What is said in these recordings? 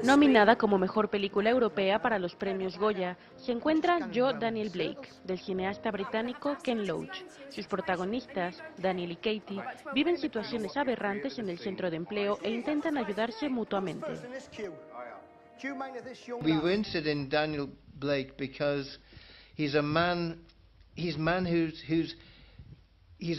Nominada como mejor película europea para los premios Goya, se encuentra Yo, Daniel Blake, del cineasta británico Ken Loach. Sus protagonistas, Daniel y Katie, viven situaciones aberrantes en el centro de empleo e intentan ayudarse mutuamente. We were interested in Daniel Blake because he's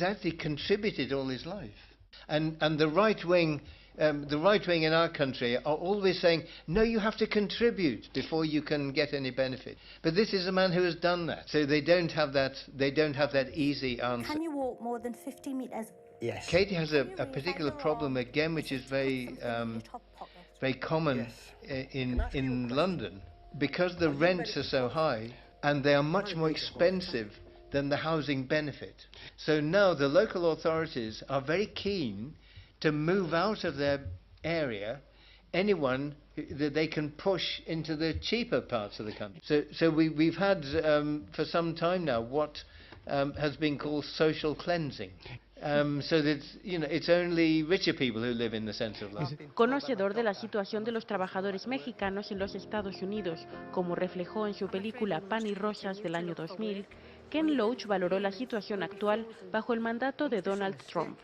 actually contributed all his life, and the right wing in our country are always saying, no, you have to contribute before you can get any benefit. But this is a man who has done that, so they don't have that easy answer. Can you walk more than 50 meters? Yes. Katie has a particular problem again, which is very common in London, because the rents are so high and they are much more expensive than the housing benefit. So now the local authorities are very keen to move out of their area anyone that they can push into the cheaper parts of the country. So we've had for some time now what has been called social cleansing. So that, it's only richer people who live in the center of London. Conocedor de la situación de los trabajadores mexicanos en los Estados Unidos, como reflejó en su película Pan y Rosas del año 2000, Ken Loach valoró la situación actual bajo el mandato de Donald Trump.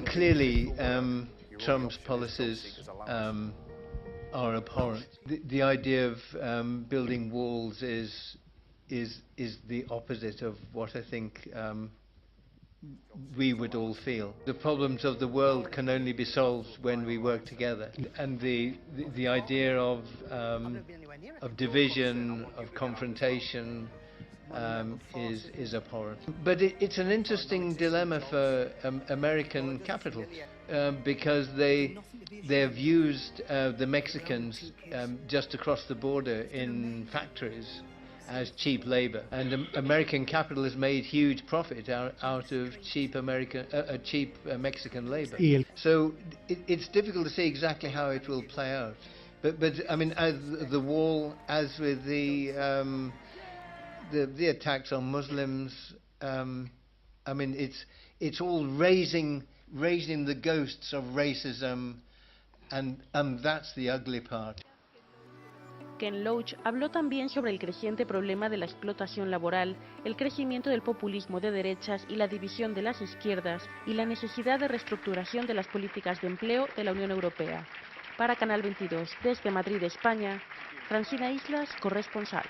Clearly, Trump's policies are abhorrent. The idea of building walls is the opposite of what I think we would all feel. The problems of the world can only be solved when we work together, and the idea of division, of confrontation, is abhorrent. But it's an interesting dilemma for American capital, because they have used the Mexicans just across the border in factories as cheap labor, and American capital has made huge profit out of cheap Mexican labor. So it's difficult to see exactly how it will play out. But I mean, as the wall, as with the attacks on Muslims, I mean, it's all raising the ghosts of racism, and that's the ugly part. Ken Loach habló también sobre el creciente problema de la explotación laboral, el crecimiento del populismo de derechas y la división de las izquierdas, y la necesidad de reestructuración de las políticas de empleo de la Unión Europea. Para Canal 22, desde Madrid, España, Cine Islas, corresponsal.